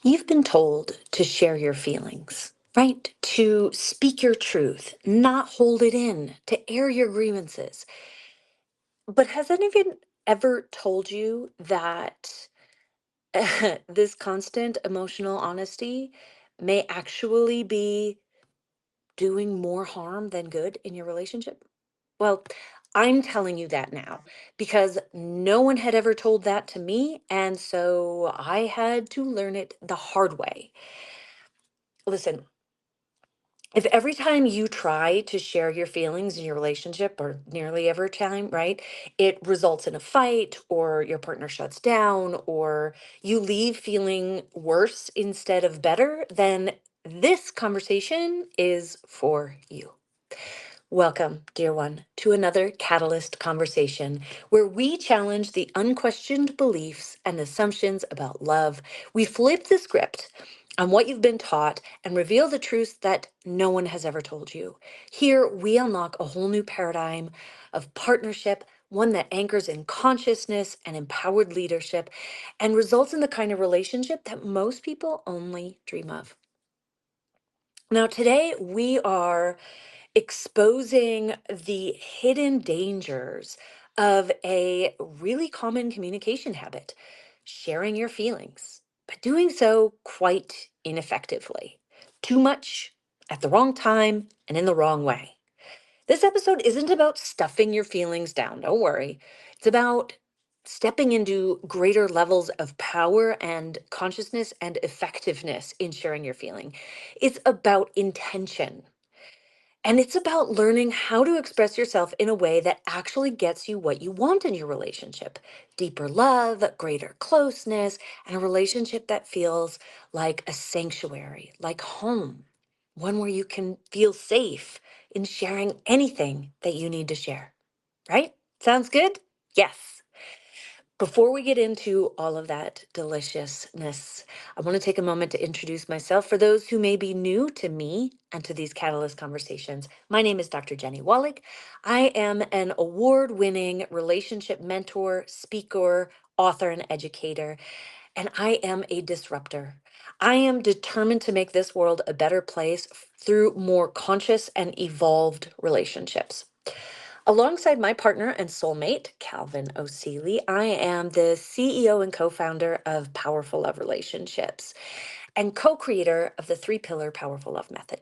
You've been told to share your feelings, right? To speak your truth, not hold it in, to air your grievances. But has anyone ever told you that this constant emotional honesty may actually be doing more harm than good in your relationship? Well, I'm telling you that now because no one had ever told that to me. And so I had to learn it the hard way. Listen, if every time you try to share your feelings in your relationship, or nearly every time, right, it results in a fight, or your partner shuts down, or you leave feeling worse instead of better, then this conversation is for you. Welcome, dear one, to another Catalyst conversation where we challenge the unquestioned beliefs and assumptions about love. We flip the script on what you've been taught and reveal the truths that no one has ever told you. Here, we unlock a whole new paradigm of partnership, one that anchors in consciousness and empowered leadership, and results in the kind of relationship that most people only dream of. Now, today we are exposing the hidden dangers of a really common communication habit, sharing your feelings, but doing so quite ineffectively. Too much, at the wrong time, and in the wrong way. This episode isn't about stuffing your feelings down, don't worry. It's about stepping into greater levels of power and consciousness and effectiveness in sharing your feeling. It's about intention, and it's about learning how to express yourself in a way that actually gets you what you want in your relationship: deeper love, greater closeness, and a relationship that feels like a sanctuary, like home, one where you can feel safe in sharing anything that you need to share. Right? Sounds good? Yes. Before we get into all of that deliciousness, I want to take a moment to introduce myself for those who may be new to me and to these Catalyst conversations. My name is Dr. Jenny Wallach. I am an award winning relationship mentor, speaker, author, and educator, and I am a disruptor. I am determined to make this world a better place through more conscious and evolved relationships. Alongside my partner and soulmate, Calvin O'Seely, I am the CEO and co founder of Powerful Love Relationships and co creator of the three pillar Powerful Love Method,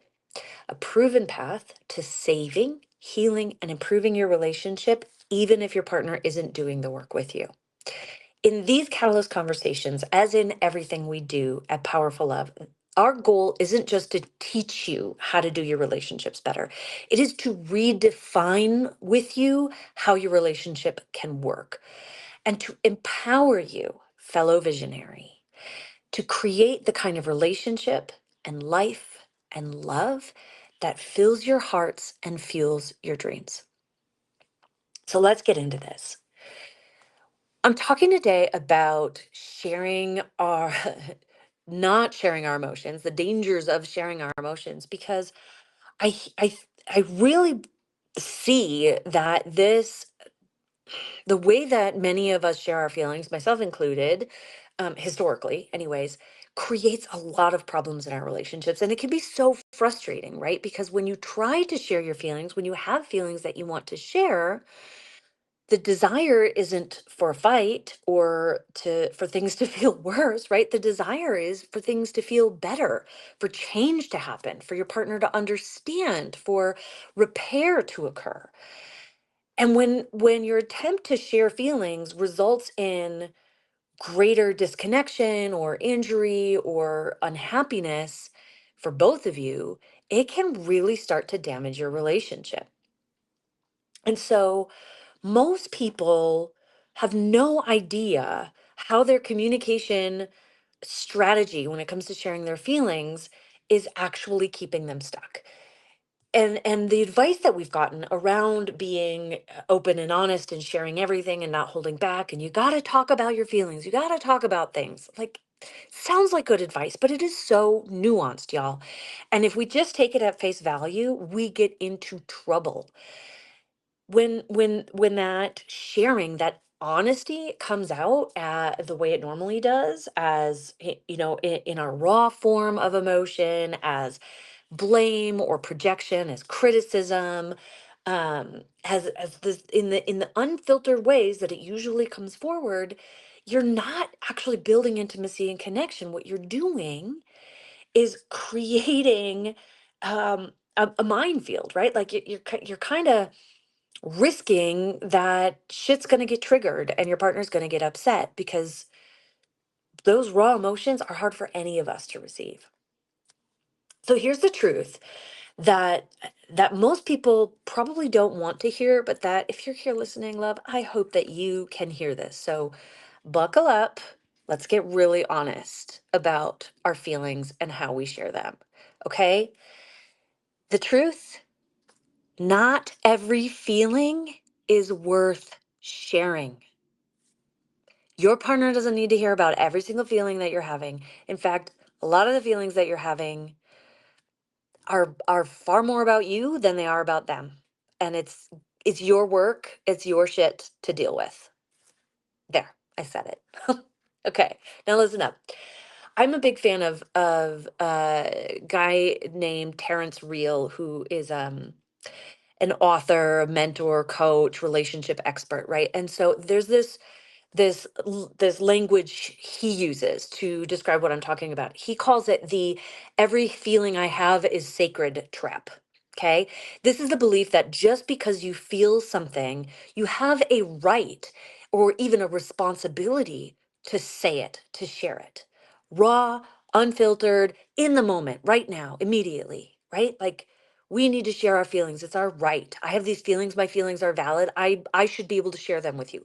a proven path to saving, healing, and improving your relationship, even if your partner isn't doing the work with you. In these Catalyst conversations, as in everything we do at Powerful Love, our goal isn't just to teach you how to do your relationships better. It is to redefine with you how your relationship can work and to empower you, fellow visionary, to create the kind of relationship and life and love that fills your hearts and fuels your dreams. So let's get into this. I'm talking today about sharing our, not sharing our emotions, the dangers of sharing our emotions, because I, I, I really see that the way that many of us share our feelings, myself included, historically, anyways, creates a lot of problems in our relationships. And it can be so frustrating, right? Because when you try to share your feelings, when you have feelings that you want to share, the desire isn't for a fight or for things to feel worse, right? The desire is for things to feel better, for change to happen, for your partner to understand, for repair to occur. And when your attempt to share feelings results in greater disconnection or injury or unhappiness for both of you, it can really start to damage your relationship. And so most people have no idea how their communication strategy when it comes to sharing their feelings is actually keeping them stuck. And the advice that we've gotten around being open and honest and sharing everything and not holding back, and you got to talk about your feelings, you got to talk about things, like, sounds like good advice, but it is so nuanced, y'all. And if we just take it at face value, we get into trouble when that sharing, that honesty comes out the way it normally does, as in our raw form of emotion, as blame or projection, as criticism, as this in the unfiltered ways that it usually comes forward, you're not actually building intimacy and connection. What you're doing is creating a minefield, right? Like you're kind of risking that shit's going to get triggered and your partner's going to get upset, because those raw emotions are hard for any of us to receive. So here's the truth that most people probably don't want to hear, but that if you're here listening, love, I hope that you can hear this. So buckle up. Let's get really honest about our feelings and how we share them. Okay? The truth, not every feeling is worth sharing. Your partner doesn't need to hear about every single feeling that you're having. In fact, a lot of the feelings that you're having are far more about you than they are about them. And it's your work, it's your shit to deal with. There, I said it. Okay, now listen up. I'm a big fan of a guy named Terrence Real, who is an author, mentor, coach, relationship expert, right? And so there's this language he uses to describe what I'm talking about. He calls it the "every feeling I have is sacred" trap. Okay? This is the belief that just because you feel something, you have a right or even a responsibility to say it, to share it. Raw, unfiltered, in the moment, right now, immediately, right? Like, we need to share our feelings. It's our right. I have these feelings. My feelings are valid. I should be able to share them with you.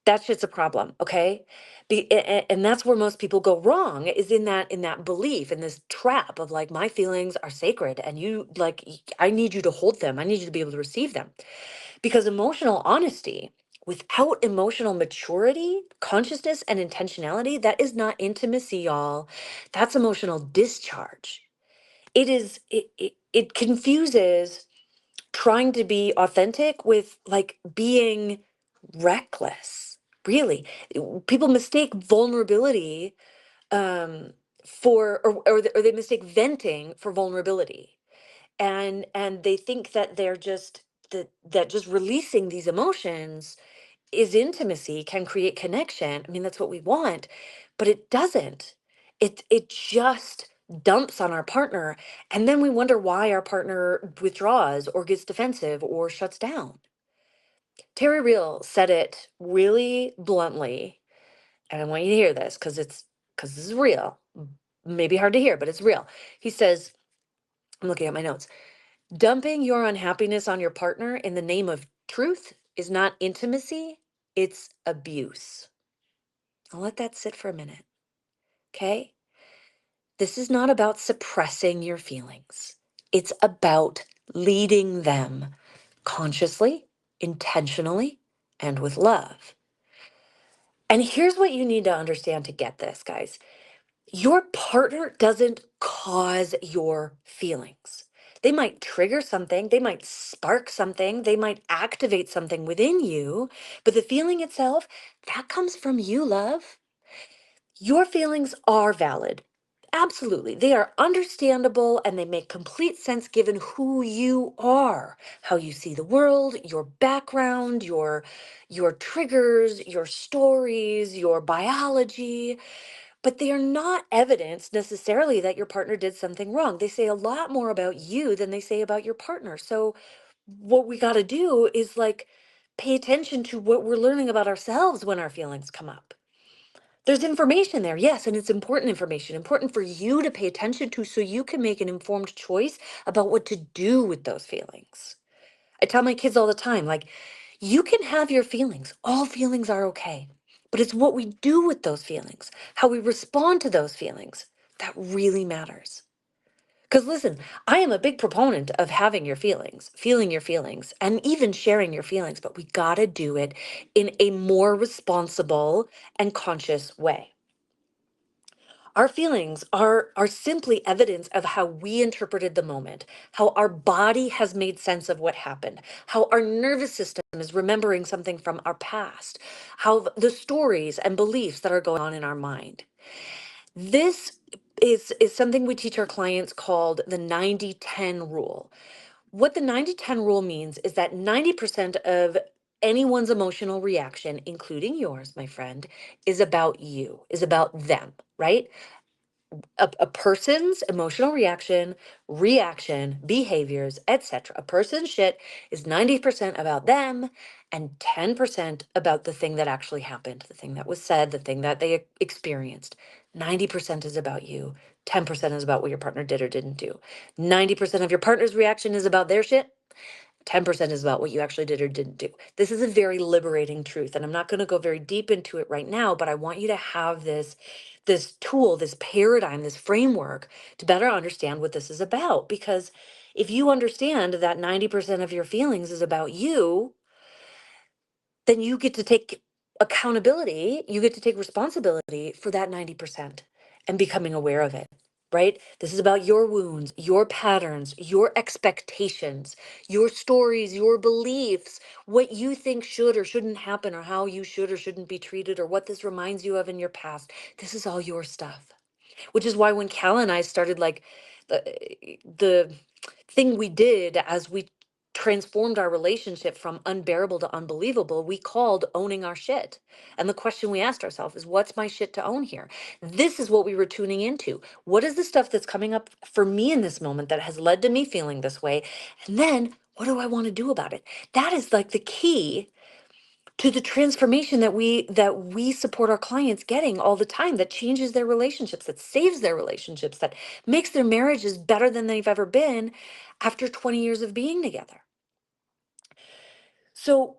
That shit's a problem, okay? And that's where most people go wrong, is in that belief, in this trap of like, my feelings are sacred and you like I need you to hold them. I need you to be able to receive them. Because emotional honesty without emotional maturity, consciousness, and intentionality, that is not intimacy, y'all. That's emotional discharge. It confuses trying to be authentic with like being reckless. Really, people mistake vulnerability for or they mistake venting for vulnerability, and they think that they're just that just releasing these emotions is intimacy, can create connection. I mean, that's what we want, but it doesn't. It just dumps on our partner, and then we wonder why our partner withdraws or gets defensive or shuts down. Terry Real said it really bluntly, and I want you to hear this because this is real. Maybe hard to hear, but it's real. He says, I'm looking at my notes. Dumping your unhappiness on your partner in the name of truth is not intimacy, it's abuse. I'll let that sit for a minute. Okay? This is not about suppressing your feelings. It's about leading them consciously, intentionally, and with love. And here's what you need to understand to get this, guys. Your partner doesn't cause your feelings. They might trigger something, they might spark something, they might activate something within you, but the feeling itself, that comes from you, love. Your feelings are valid. Absolutely. They are understandable and they make complete sense given who you are, how you see the world, your background, your triggers, your stories, your biology, but they are not evidence necessarily that your partner did something wrong. They say a lot more about you than they say about your partner. So what we got to do is like pay attention to what we're learning about ourselves when our feelings come up. There's information there, yes, and it's important information, important for you to pay attention to so you can make an informed choice about what to do with those feelings. I tell my kids all the time, like, you can have your feelings. All feelings are okay. But it's what we do with those feelings, how we respond to those feelings, that really matters. Because listen, I am a big proponent of having your feelings, feeling your feelings, and even sharing your feelings, but we got to do it in a more responsible and conscious way. Our feelings are simply evidence of how we interpreted the moment, how our body has made sense of what happened, how our nervous system is remembering something from our past, how the stories and beliefs that are going on in our mind. This is something we teach our clients called the 90-10 rule. What the 90-10 rule means is that 90% of anyone's emotional reaction, including yours, my friend, is about you, is about them, right? A person's emotional reaction, behaviors, etc. A person's shit is 90% about them and 10% about the thing that actually happened, the thing that was said, the thing that they experienced. 90% is about you. 10% is about what your partner did or didn't do. 90% of your partner's reaction is about their shit. 10% is about what you actually did or didn't do. This is a very liberating truth, and I'm not going to go very deep into it right now, but I want you to have this tool, this paradigm, this framework to better understand what this is about, because if you understand that 90% of your feelings is about you, then you get to take accountability, you get to take responsibility for that 90% and becoming aware of it, right? This is about your wounds, your patterns, your expectations, your stories, your beliefs, what you think should or shouldn't happen, or how you should or shouldn't be treated, or what this reminds you of in your past. This is all your stuff, which is why when Cal and I started, like, the thing we did as we transformed our relationship from unbearable to unbelievable, we called owning our shit. And the question we asked ourselves is, what's my shit to own here? This is what we were tuning into. What is the stuff that's coming up for me in this moment that has led to me feeling this way? And then what do I want to do about it? That is like the key to the transformation that we support our clients getting all the time, that changes their relationships, that saves their relationships, that makes their marriages better than they've ever been after 20 years of being together. So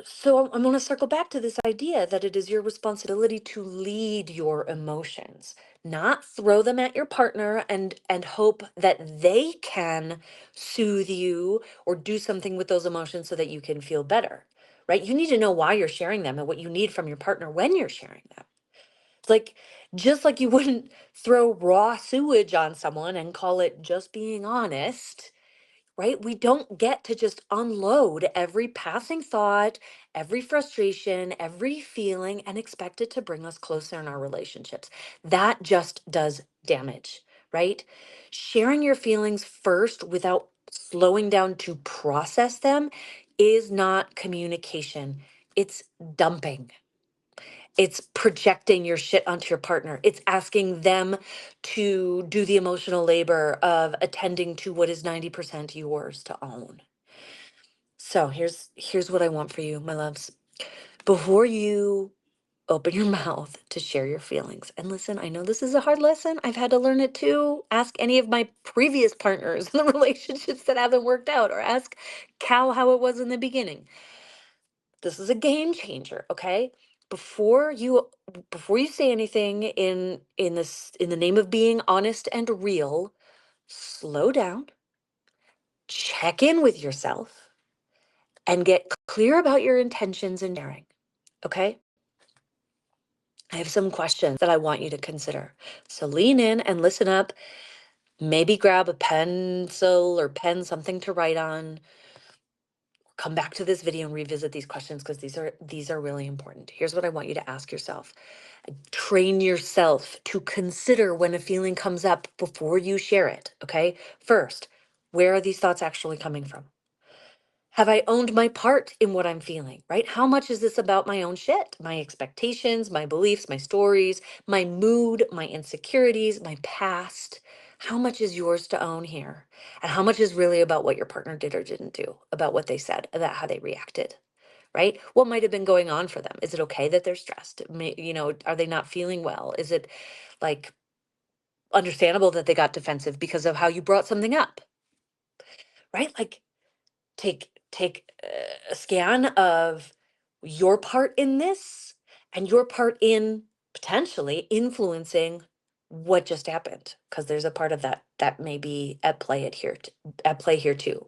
so I'm going to circle back to this idea that it is your responsibility to lead your emotions, not throw them at your partner and hope that they can soothe you or do something with those emotions so that you can feel better. Right? You need to know why you're sharing them and what you need from your partner when you're sharing them. It's like, just like you wouldn't throw raw sewage on someone and call it just being honest, right? We don't get to just unload every passing thought, every frustration, every feeling, and expect it to bring us closer in our relationships. That just does damage, right? Sharing your feelings first without slowing down to process them is not communication, it's dumping. It's projecting your shit onto your partner. It's asking them to do the emotional labor of attending to what is 90% yours to own. So here's what I want for you, my loves. Before you open your mouth to share your feelings. And listen, I know this is a hard lesson. I've had to learn it too. Ask any of my previous partners in the relationships that haven't worked out, or ask Cal how it was in the beginning. This is a game changer, okay? Before you before you say anything in the name of being honest and real, slow down, check in with yourself, and get clear about your intentions in sharing, okay? I have some questions that I want you to consider. So lean in and listen up. Maybe grab a pencil or pen, something to write on. Come back to this video and revisit these questions, because these are really important. Here's what I want you to ask yourself. Train yourself to consider when a feeling comes up before you share it, okay? First, where are these thoughts actually coming from? Have I owned my part in what I'm feeling, right? How much is this about my own shit, my expectations, my beliefs, my stories, my mood, my insecurities, my past? How much is yours to own here? And how much is really about what your partner did or didn't do, about what they said, about how they reacted? Right? What might have been going on for them? Is it okay that they're stressed? Are they not feeling well? Is it, like, understandable that they got defensive because of how you brought something up? Right? Like, take a scan of your part in this and your part in potentially influencing what just happened, because there's a part of that may be at play here too.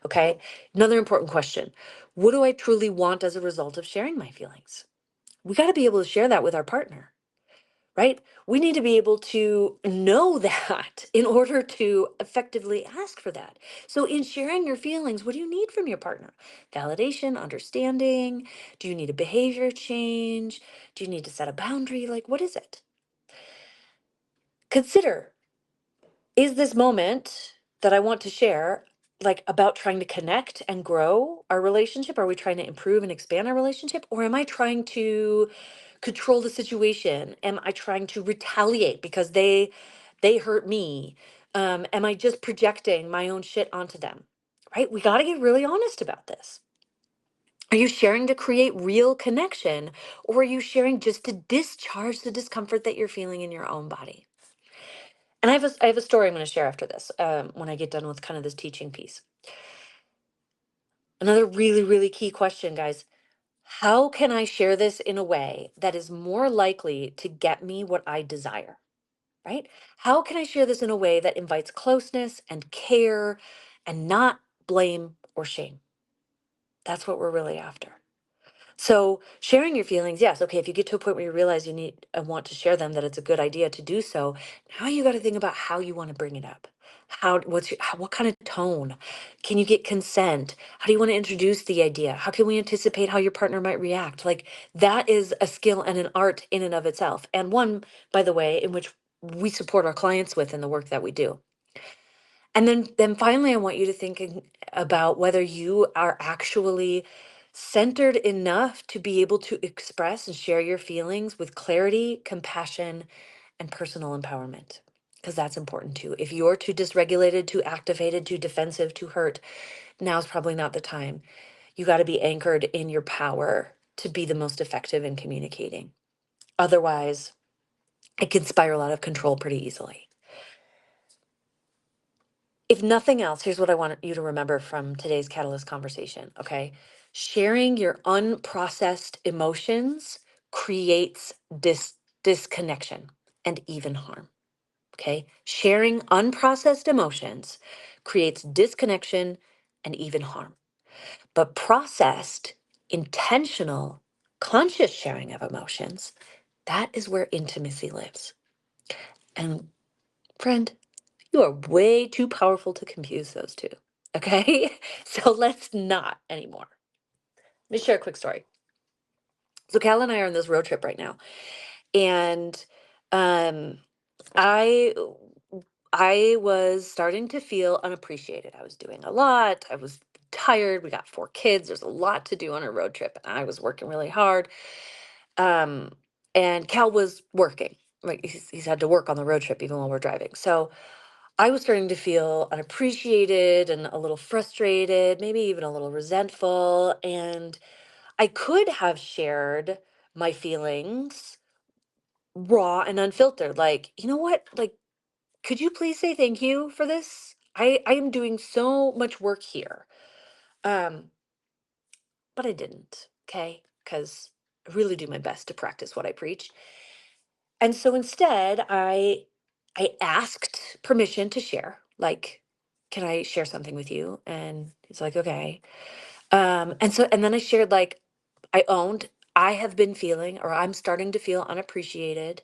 Okay? Another important question. What do I truly want as a result of sharing my feelings? We got to be able to share that with our partner, right? We need to be able to know that in order to effectively ask for that. So, in sharing your feelings, what do you need from your partner? Validation, understanding? Do you need a behavior change? Do you need to set a boundary? Like, what is it? Consider, is this moment that I want to share like about trying to connect and grow our relationship? Are we trying to improve and expand our relationship? Or am I trying to control the situation? Am I trying to retaliate because they hurt me? Am I just projecting my own shit onto them? Right? We got to get really honest about this. Are you sharing to create real connection, or are you sharing just to discharge the discomfort that you're feeling in your own body? And I have a story I'm going to share after this, when I get done with kind of this teaching piece. Another really, really key question, guys. How can I share this in a way that is more likely to get me what I desire? Right? How can I share this in a way that invites closeness and care and not blame or shame? That's what we're really after. So sharing your feelings, yes, okay, if you get to a point where you realize you need and want to share them, that it's a good idea to do so. Now you got to think about how you want to bring it up. What kind of tone? Can you get consent? How do you want to introduce the idea? How can we anticipate how your partner might react? Like, that is a skill and an art in and of itself. And one, by the way, in which we support our clients with in the work that we do. And then finally, I want you to think about whether you are actually centered enough to be able to express and share your feelings with clarity, compassion, and personal empowerment. Because that's important too. If you're too dysregulated, too activated, too defensive, too hurt, now's probably not the time. You got to be anchored in your power to be the most effective in communicating. Otherwise, it can spiral out of control pretty easily. If nothing else, here's what I want you to remember from today's Catalyst conversation, okay? Sharing your unprocessed emotions creates disconnection and even harm, okay? Sharing unprocessed emotions creates disconnection and even harm. But processed, intentional, conscious sharing of emotions, that is where intimacy lives. And friend, you are way too powerful to confuse those two. Okay? So let's not anymore. Let me share a quick story. So Cal and I are on this road trip right now. And um I I was starting to feel unappreciated. I was doing a lot. I was tired. We got 4 kids. There's a lot to do on a road trip. And I was working really hard. Um, and Cal was working. Like, he's had to work on the road trip even while we're driving. So I was starting to feel unappreciated and a little frustrated, maybe even a little resentful. And I could have shared my feelings raw and unfiltered. Like, you know what? Like, could you please say thank you for this? I am doing so much work here. Um, but I didn't, okay? Because I really do my best to practice what I preach. And so instead, I asked permission to share. Like, can I share something with you? And he's like, okay. And then I shared, like, I owned, I have been feeling, or I'm starting to feel unappreciated,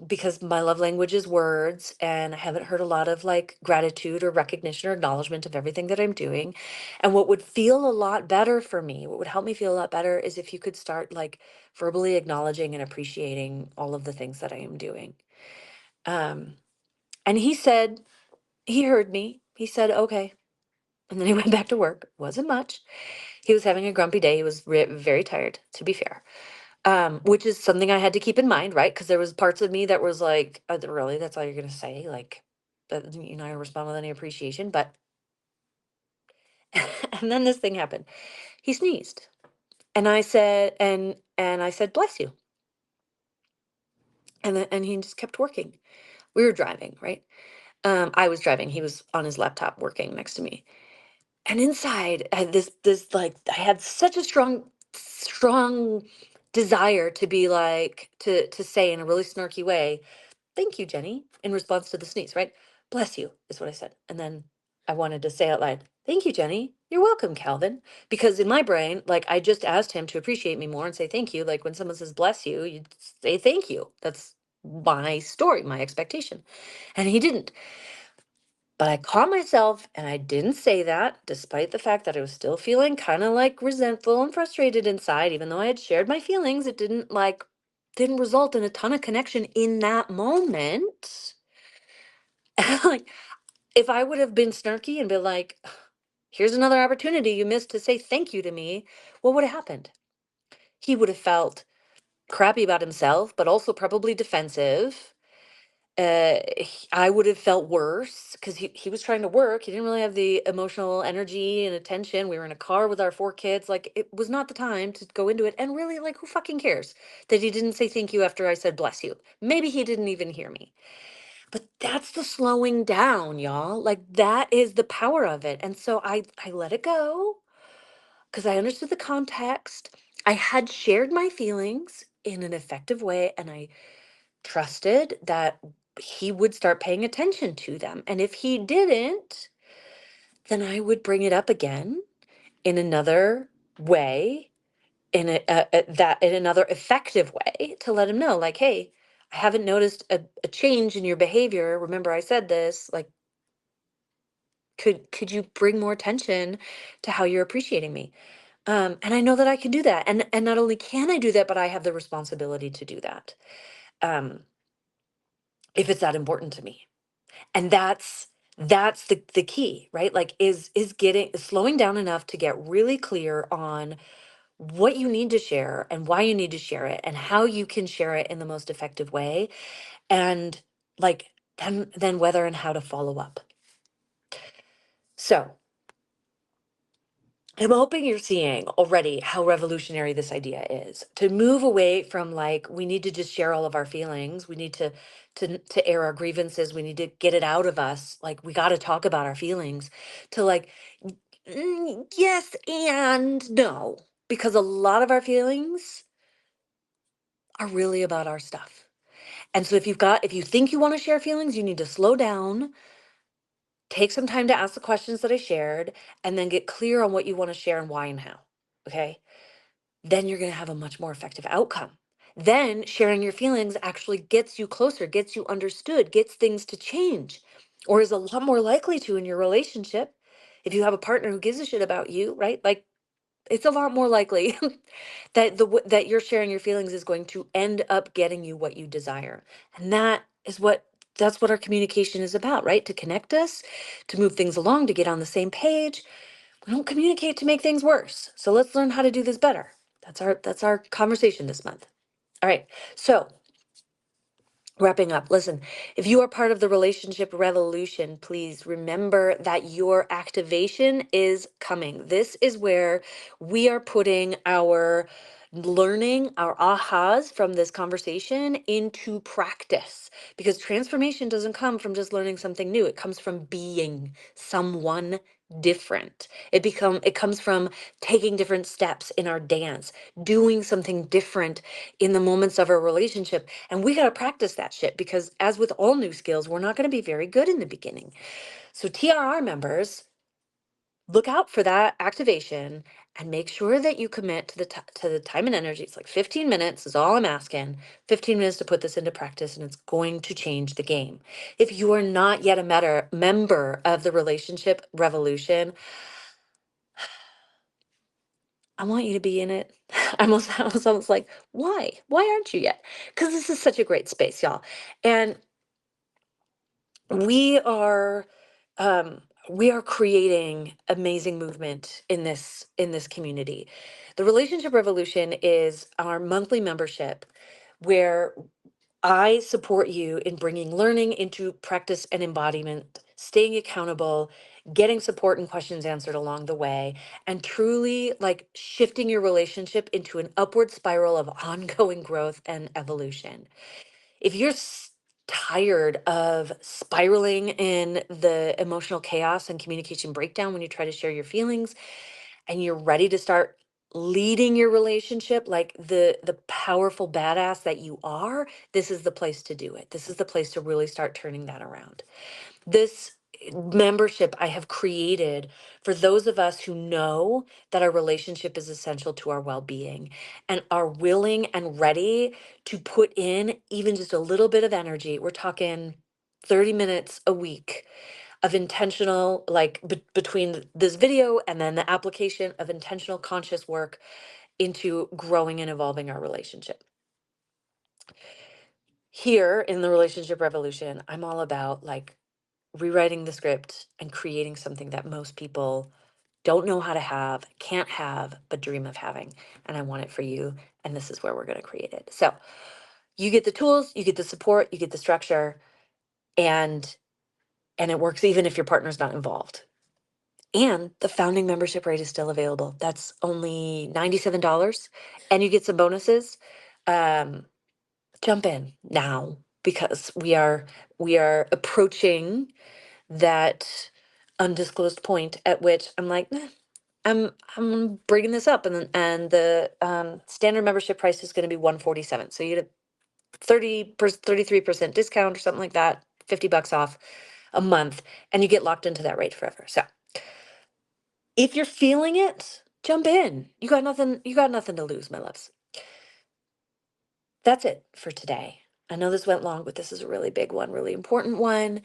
because my love language is words, and I haven't heard a lot of like gratitude or recognition or acknowledgement of everything that I'm doing. And what would feel a lot better for me, what would help me feel a lot better, is if you could start like verbally acknowledging and appreciating all of the things that I am doing. Um, and he said, he heard me. He said, okay. And then he went back to work. Wasn't much. He was having a grumpy day. He was very tired, to be fair. Which is something I had to keep in mind, right? Because there was parts of me that was like, really, that's all you're gonna say? Like, that you're not gonna respond with any appreciation? But and then this thing happened. He sneezed, and I said, bless you. And he just kept working. We were driving, right? I was driving. He was on his laptop working next to me. And inside, I had this like, I had such a strong desire to be like, to say in a really snarky way, thank you, Jenny, in response to the sneeze, right? Bless you, is what I said. And then I wanted to say out loud, thank you, Jenny. You're welcome, Calvin. Because in my brain, like, I just asked him to appreciate me more and say thank you. Like, when someone says bless you, you say thank you. That's my story, my expectation. And he didn't. But I caught myself and I didn't say that, despite the fact that I was still feeling kind of like resentful and frustrated inside. Even though I had shared my feelings, it didn't result in a ton of connection in that moment. Like, if I would have been snarky and been like, here's another opportunity you missed to say thank you to me, what would have happened? He would have felt crappy about himself, but also probably defensive. I would have felt worse because he was trying to work. He didn't really have the emotional energy and attention. We were in a car with our 4 kids. Like, it was not the time to go into it. And really, like, who fucking cares that he didn't say thank you after I said bless you? Maybe he didn't even hear me. But that's the slowing down, y'all. Like, that is the power of it. And so I let it go because I understood the context. I had shared my feelings in an effective way, and I trusted that he would start paying attention to them. And if he didn't, then I would bring it up again in another way, in another effective way, to let him know, like, hey, I haven't noticed a change in your behavior. Remember, I said this. Like, could you bring more attention to how you're appreciating me? And I know that I can do that. And not only can I do that, but I have the responsibility to do that. Um, if it's that important to me. And that's the key, right? Like, is getting slowing down enough to get really clear on what you need to share and why you need to share it and how you can share it in the most effective way, and like, then whether and how to follow up. So I'm hoping you're seeing already how revolutionary this idea is, to move away from, like, we need to just share all of our feelings. We need to air our grievances. We need to get it out of us. Like, we got to talk about our feelings, to like, yes and no, because a lot of our feelings are really about our stuff. And so if you think you want to share feelings, you need to slow down, take some time to ask the questions that I shared, and then get clear on what you want to share and why and how. Okay? Then you're going to have a much more effective outcome. Then sharing your feelings actually gets you closer, gets you understood, gets things to change, or is a lot more likely to in your relationship. If you have a partner who gives a shit about you, right? Like, it's a lot more likely that you're sharing your feelings is going to end up getting you what you desire. And that's what our communication is about, right? To connect us, to move things along, to get on the same page. We don't communicate to make things worse. So let's learn how to do this better. That's our conversation this month. All right. So, wrapping up, listen, if you are part of the relationship revolution, please remember that your activation is coming. This is where we are putting our learning, our ahas from this conversation into practice, because transformation doesn't come from just learning something new. It comes from being someone different. It comes from taking different steps in our dance, doing something different in the moments of our relationship. And we got to practice that shit, because as with all new skills, we're not going to be very good in the beginning. So TRR members, look out for that activation and make sure that you commit to the time and energy. It's like 15 minutes is all I'm asking. 15 minutes to put this into practice, and it's going to change the game. If you are not yet a member of the relationship revolution, I want you to be in it. I was almost like, why? Why aren't you yet? Because this is such a great space, y'all. And we are um we are creating amazing movement in this community. The relationship revolution is our monthly membership, where I support you in bringing learning into practice and embodiment, staying accountable, getting support and questions answered along the way, and truly, like, shifting your relationship into an upward spiral of ongoing growth and evolution. If you're tired of spiraling in the emotional chaos and communication breakdown when you try to share your feelings, and you're ready to start leading your relationship like the powerful badass that you are, this is the place to do it. This is the place to really start turning that around. This membership I have created for those of us who know that our relationship is essential to our well-being and are willing and ready to put in even just a little bit of energy. We're talking 30 minutes a week of intentional, like between this video and then the application of intentional conscious work into growing and evolving our relationship. Here in the Relationship Revolution, I'm all about like rewriting the script and creating something that most people don't know how to have, can't have, but dream of having. And I want it for you. And this is where we're going to create it. So you get the tools, you get the support, you get the structure, and it works even if your partner's not involved. And the founding membership rate is still available. That's only $97, and you get some bonuses. Um, jump in now because we are approaching that undisclosed point at which I'm like, "Nah, I'm bringing this up," and the standard membership price is going to be 147. So you get a 33% discount or something like that, $50 off a month, and you get locked into that rate forever. So if you're feeling it, jump in. You got nothing. You got nothing to lose, my loves. That's it for today. I know this went long, but this is a really big one, really important one.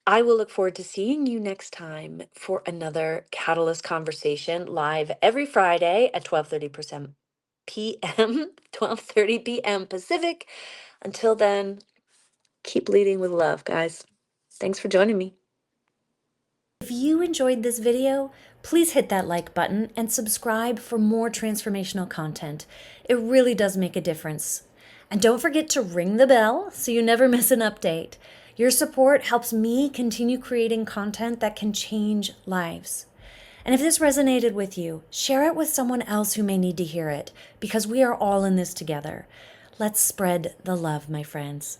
I will look forward to seeing you next time for another Catalyst conversation live every Friday at 12:30 p.m. 12:30 p.m. Pacific. Until then, keep leading with love, guys. Thanks for joining me. If you enjoyed this video, please hit that like button and subscribe for more transformational content. It really does make a difference. And don't forget to ring the bell so you never miss an update. Your support helps me continue creating content that can change lives. And if this resonated with you, share it with someone else who may need to hear it, because we are all in this together. Let's spread the love, my friends.